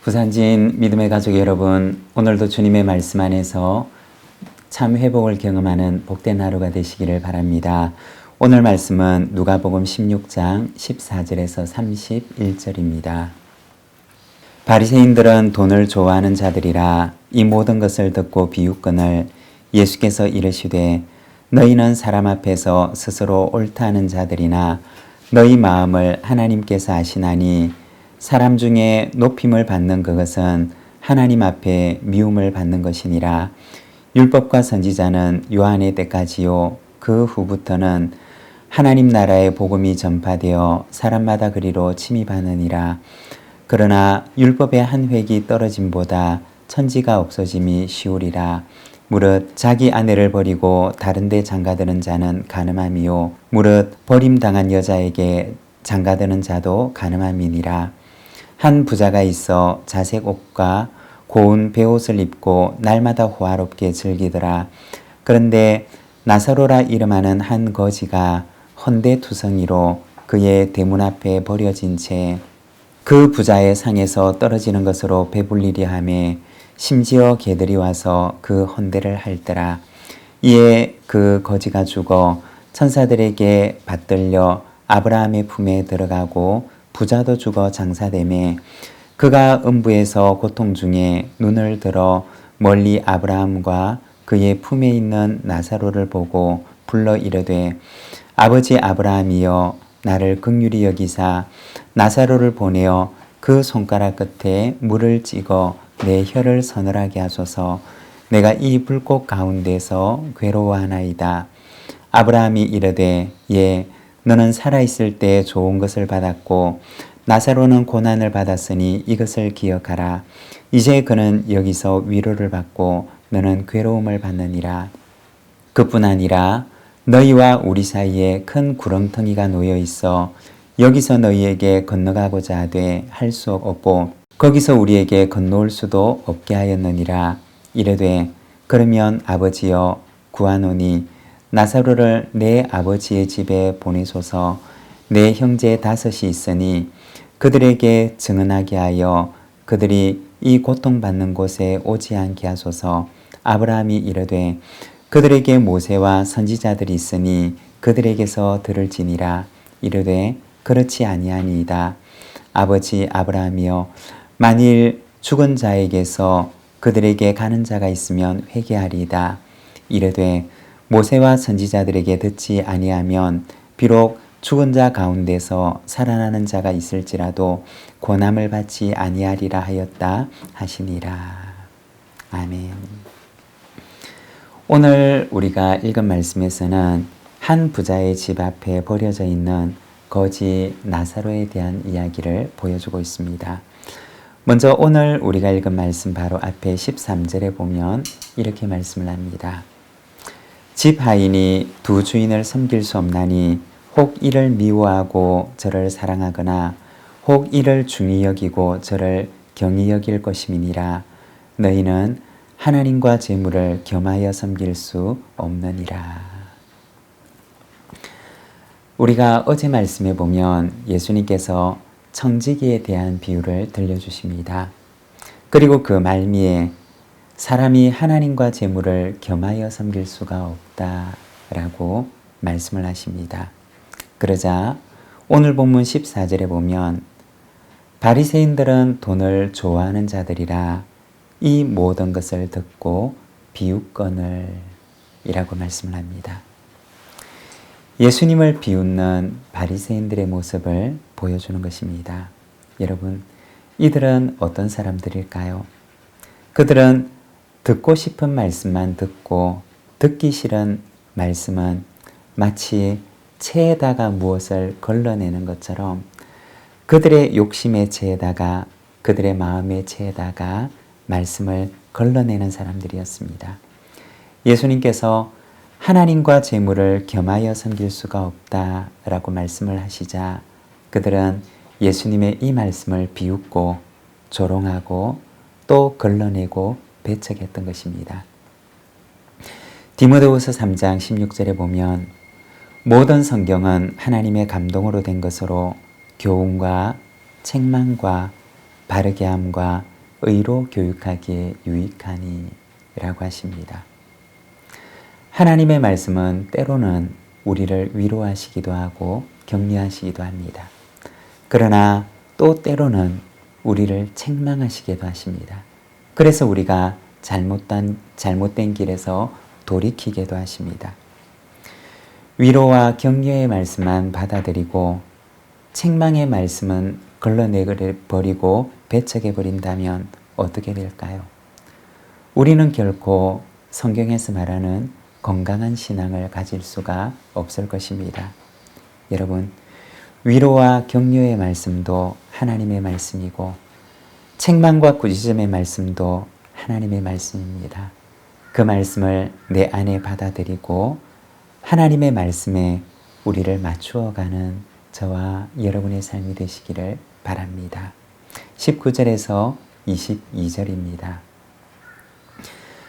부산진 믿음의 가족 여러분, 오늘도 주님의 말씀 안에서 참 회복을 경험하는 복된 하루가 되시기를 바랍니다. 오늘 말씀은 누가복음 16장 14절에서 31절입니다. 바리새인들은 돈을 좋아하는 자들이라 이 모든 것을 듣고 비웃거늘 예수께서 이르시되 너희는 사람 앞에서 스스로 옳다 하는 자들이나 너희 마음을 하나님께서 아시나니 사람 중에 높임을 받는 그것은 하나님 앞에 미움을 받는 것이니라. 율법과 선지자는 요한의 때까지요 그 후부터는 하나님 나라의 복음이 전파되어 사람마다 그리로 침입하느니라. 그러나 율법의 한 획이 떨어짐보다 천지가 없어짐이 쉬우리라. 무릇 자기 아내를 버리고 다른 데 장가드는 자는 간음함이요 무릇 버림당한 여자에게 장가드는 자도 간음함이니라. 한 부자가 있어 자색 옷과 고운 베옷을 입고 날마다 호화롭게 즐기더라. 그런데 나사로라 이름하는 한 거지가 헌데투성이로 그의 대문 앞에 버려진 채 그 부자의 상에서 떨어지는 것으로 배불리려 하며 심지어 개들이 와서 그 헌대를 핥더라. 이에 그 거지가 죽어 천사들에게 받들려 아브라함의 품에 들어가고 부자도 죽어 장사되매 그가 음부에서 고통 중에 눈을 들어 멀리 아브라함과 그의 품에 있는 나사로를 보고 불러 이르되 아버지 아브라함이여 나를 긍휼히 여기사 나사로를 보내어 그 손가락 끝에 물을 찍어 내 혀를 서늘하게 하소서. 내가 이 불꽃 가운데서 괴로워하나이다. 아브라함이 이르되 예 너는 살아있을 때 좋은 것을 받았고 나사로는 고난을 받았으니 이것을 기억하라. 이제 그는 여기서 위로를 받고 너는 괴로움을 받느니라. 그뿐 아니라 너희와 우리 사이에 큰 구렁텅이가 놓여 있어 여기서 너희에게 건너가고자 하되 할 수 없고 거기서 우리에게 건너올 수도 없게 하였느니라. 이르되 그러면 아버지여 구하노니 나사로를 내 아버지의 집에 보내소서. 내 형제 5이 있으니 그들에게 증언하게 하여 그들이 이 고통받는 곳에 오지 않게 하소서. 아브라함이 이르되 그들에게 모세와 선지자들이 있으니 그들에게서 들을지니라. 이르되 그렇지 아니하니이다. 아버지 아브라함이여 만일 죽은 자에게서 그들에게 가는 자가 있으면 회개하리이다. 이르되 모세와 선지자들에게 듣지 아니하면 비록 죽은 자 가운데서 살아나는 자가 있을지라도 고난을 받지 아니하리라 하였다 하시니라. 아멘. 오늘 우리가 읽은 말씀에서는 한 부자의 집 앞에 버려져 있는 거지 나사로에 대한 이야기를 보여주고 있습니다. 먼저 오늘 우리가 읽은 말씀 바로 앞에 13절에 보면 이렇게 말씀을 합니다. 집 하인이 두 주인을 섬길 수 없나니 혹 이를 미워하고 저를 사랑하거나 혹 이를 중히 여기고 저를 경히 여길 것임이니라. 너희는 하나님과 재물을 겸하여 섬길 수 없느니라. 우리가 어제 말씀에 보면 예수님께서 청지기에 대한 비유를 들려주십니다. 그리고 그 말미에 사람이 하나님과 재물을 겸하여 섬길 수가 없다라고 말씀을 하십니다. 그러자 오늘 본문 14절에 보면 바리새인들은 돈을 좋아하는 자들이라 이 모든 것을 듣고 비웃거늘 이라고 말씀을 합니다. 예수님을 비웃는 바리새인들의 모습을 보여주는 것입니다. 여러분, 이들은 어떤 사람들일까요? 그들은 듣고 싶은 말씀만 듣고 듣기 싫은 말씀은 마치 채에다가 무엇을 걸러내는 것처럼 그들의 욕심의 채에다가 그들의 마음의 채에다가 말씀을 걸러내는 사람들이었습니다. 예수님께서 하나님과 재물을 겸하여 섬길 수가 없다라고 말씀을 하시자 그들은 예수님의 이 말씀을 비웃고 조롱하고 또 걸러내고 배척했던 것입니다. 디모데후서 3장 16절에 보면 모든 성경은 하나님의 감동으로 된 것으로 교훈과 책망과 바르게 함과 의로 교육하기에 유익하니 라고 하십니다. 하나님의 말씀은 때로는 우리를 위로하시기도 하고 격려하시기도 합니다. 그러나 또 때로는 우리를 책망하시기도 하십니다. 그래서 우리가 잘못된 길에서 돌이키기도 하십니다. 위로와 격려의 말씀만 받아들이고 책망의 말씀은 걸러내버리고 배척해버린다면 어떻게 될까요? 우리는 결코 성경에서 말하는 건강한 신앙을 가질 수가 없을 것입니다. 여러분, 위로와 격려의 말씀도 하나님의 말씀이고 책망과 꾸짖음의 말씀도 하나님의 말씀입니다. 그 말씀을 내 안에 받아들이고 하나님의 말씀에 우리를 맞추어가는 저와 여러분의 삶이 되시기를 바랍니다. 19절에서 22절입니다.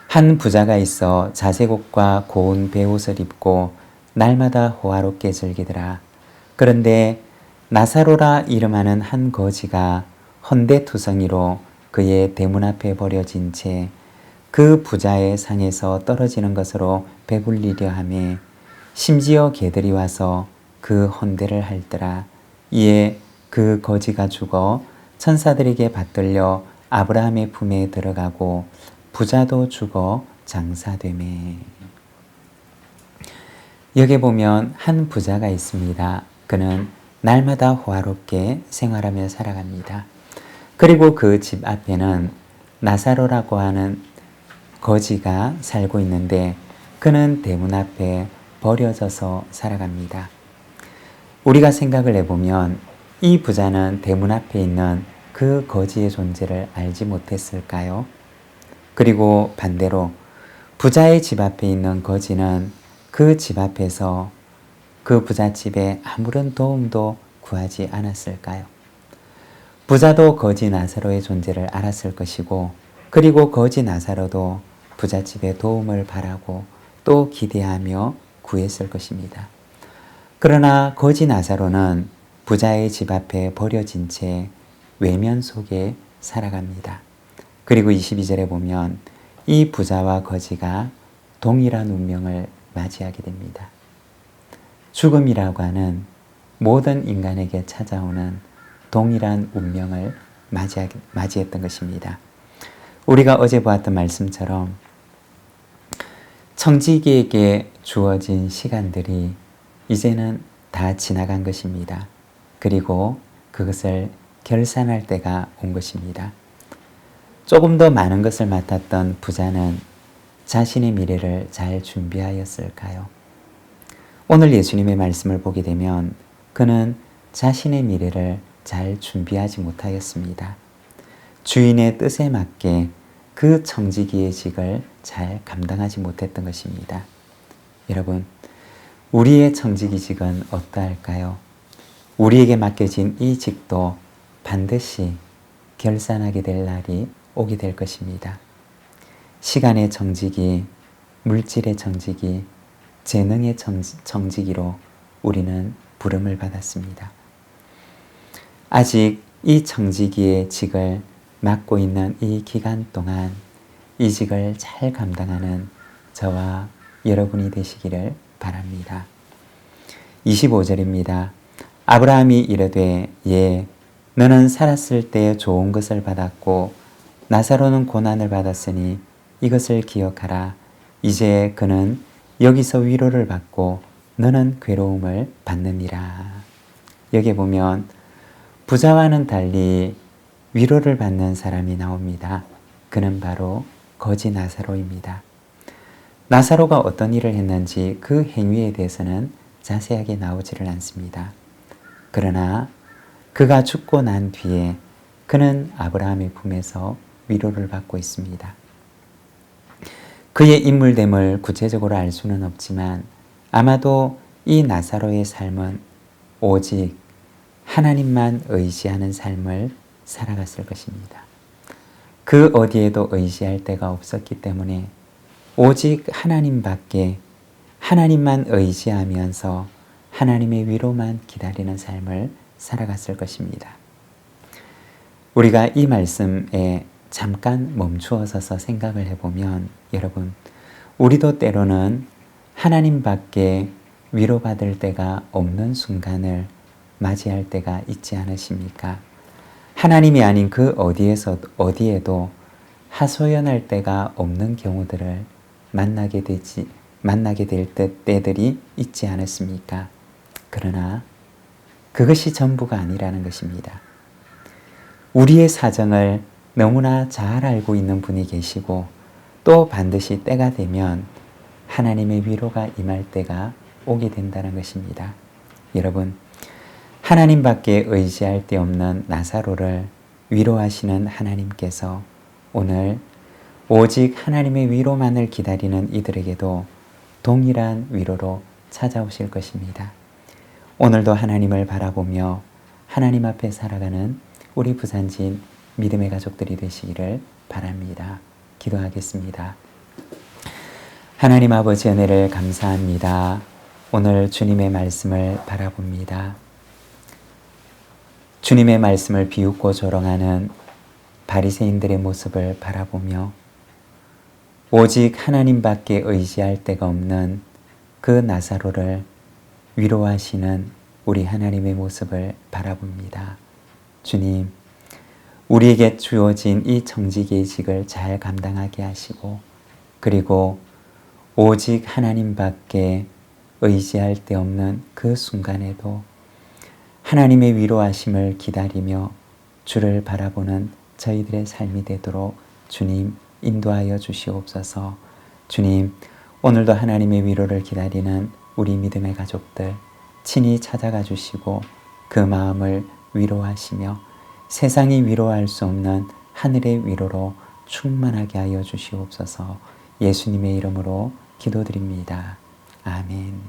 한 부자가 있어 자색옷과 고운 베옷을 입고 날마다 호화롭게 즐기더라. 그런데 나사로라 이름하는 한 거지가 헌데투성이로 그의 대문 앞에 버려진 채 그 부자의 상에서 떨어지는 것으로 배불리려 하매 심지어 개들이 와서 그 헌대를 핥더라. 이에 그 거지가 죽어 천사들에게 받들려 아브라함의 품에 들어가고 부자도 죽어 장사되매. 여기 보면 한 부자가 있습니다. 그는 날마다 호화롭게 생활하며 살아갑니다. 그리고 그 집 앞에는 나사로라고 하는 거지가 살고 있는데 그는 대문 앞에 버려져서 살아갑니다. 우리가 생각을 해보면 이 부자는 대문 앞에 있는 그 거지의 존재를 알지 못했을까요? 그리고 반대로 부자의 집 앞에 있는 거지는 그 집 앞에서 그 부잣집에 아무런 도움도 구하지 않았을까요? 부자도 거지 나사로의 존재를 알았을 것이고 그리고 거지 나사로도 부잣집의 도움을 바라고 또 기대하며 구했을 것입니다. 그러나 거지 나사로는 부자의 집 앞에 버려진 채 외면 속에 살아갑니다. 그리고 22절에 보면 이 부자와 거지가 동일한 운명을 맞이하게 됩니다. 죽음이라고 하는 모든 인간에게 찾아오는 동일한 운명을 맞이했던 것입니다. 우리가 어제 보았던 말씀처럼 청지기에게 주어진 시간들이 이제는 다 지나간 것입니다. 그리고 그것을 결산할 때가 온 것입니다. 조금 더 많은 것을 맡았던 부자는 자신의 미래를 잘 준비하였을까요? 오늘 예수님의 말씀을 보게 되면 그는 자신의 미래를 잘 준비하지 못하였습니다. 주인의 뜻에 맞게 그 청지기의 직을 잘 감당하지 못했던 것입니다. 여러분, 우리의 청지기직은 어떠할까요? 우리에게 맡겨진 이 직도 반드시 결산하게 될 날이 오게 될 것입니다. 시간의 청지기, 물질의 청지기, 재능의 청지기로 우리는 부름을 받았습니다. 아직 이 청지기의 직을 맡고 있는 이 기간 동안 이 직을 잘 감당하는 저와 여러분이 되시기를 바랍니다. 25절입니다. 아브라함이 이르되 예, 너는 살았을 때 좋은 것을 받았고 나사로는 고난을 받았으니 이것을 기억하라. 이제 그는 여기서 위로를 받고 너는 괴로움을 받느니라. 여기 보면 부자와는 달리 위로를 받는 사람이 나옵니다. 그는 바로 거지 나사로입니다. 나사로가 어떤 일을 했는지 그 행위에 대해서는 자세하게 나오지를 않습니다. 그러나 그가 죽고 난 뒤에 그는 아브라함의 품에서 위로를 받고 있습니다. 그의 인물됨을 구체적으로 알 수는 없지만 아마도 이 나사로의 삶은 오직 하나님만 의지하는 삶을 살아갔을 것입니다. 그 어디에도 의지할 데가 없었기 때문에 오직 하나님밖에 하나님만 의지하면서 하나님의 위로만 기다리는 삶을 살아갔을 것입니다. 우리가 이 말씀에 잠깐 멈추어 서서 생각을 해보면 여러분, 우리도 때로는 하나님밖에 위로받을 때가 없는 순간을 맞이할 때가 있지 않으십니까? 하나님이 아닌 그 어디에도 하소연할 때가 없는 경우들을 만나게 될 때들이 있지 않았습니까? 그러나 그것이 전부가 아니라는 것입니다. 우리의 사정을 너무나 잘 알고 있는 분이 계시고 또 반드시 때가 되면 하나님의 위로가 임할 때가 오게 된다는 것입니다. 여러분, 하나님밖에 의지할 데 없는 나사로를 위로하시는 하나님께서 오늘 오직 하나님의 위로만을 기다리는 이들에게도 동일한 위로로 찾아오실 것입니다. 오늘도 하나님을 바라보며 하나님 앞에 살아가는 우리 부산진 믿음의 가족들이 되시기를 바랍니다. 기도하겠습니다. 하나님 아버지 은혜를 감사합니다. 오늘 주님의 말씀을 바라봅니다. 주님의 말씀을 비웃고 조롱하는 바리새인들의 모습을 바라보며 오직 하나님밖에 의지할 데가 없는 그 나사로를 위로하시는 우리 하나님의 모습을 바라봅니다. 주님, 우리에게 주어진 이 청지기의직을 잘 감당하게 하시고 그리고 오직 하나님밖에 의지할 데 없는 그 순간에도 하나님의 위로하심을 기다리며 주를 바라보는 저희들의 삶이 되도록 주님 인도하여 주시옵소서. 주님, 오늘도 하나님의 위로를 기다리는 우리 믿음의 가족들 친히 찾아가 주시고 그 마음을 위로하시며 세상이 위로할 수 없는 하늘의 위로로 충만하게 하여 주시옵소서. 예수님의 이름으로 기도드립니다. 아멘.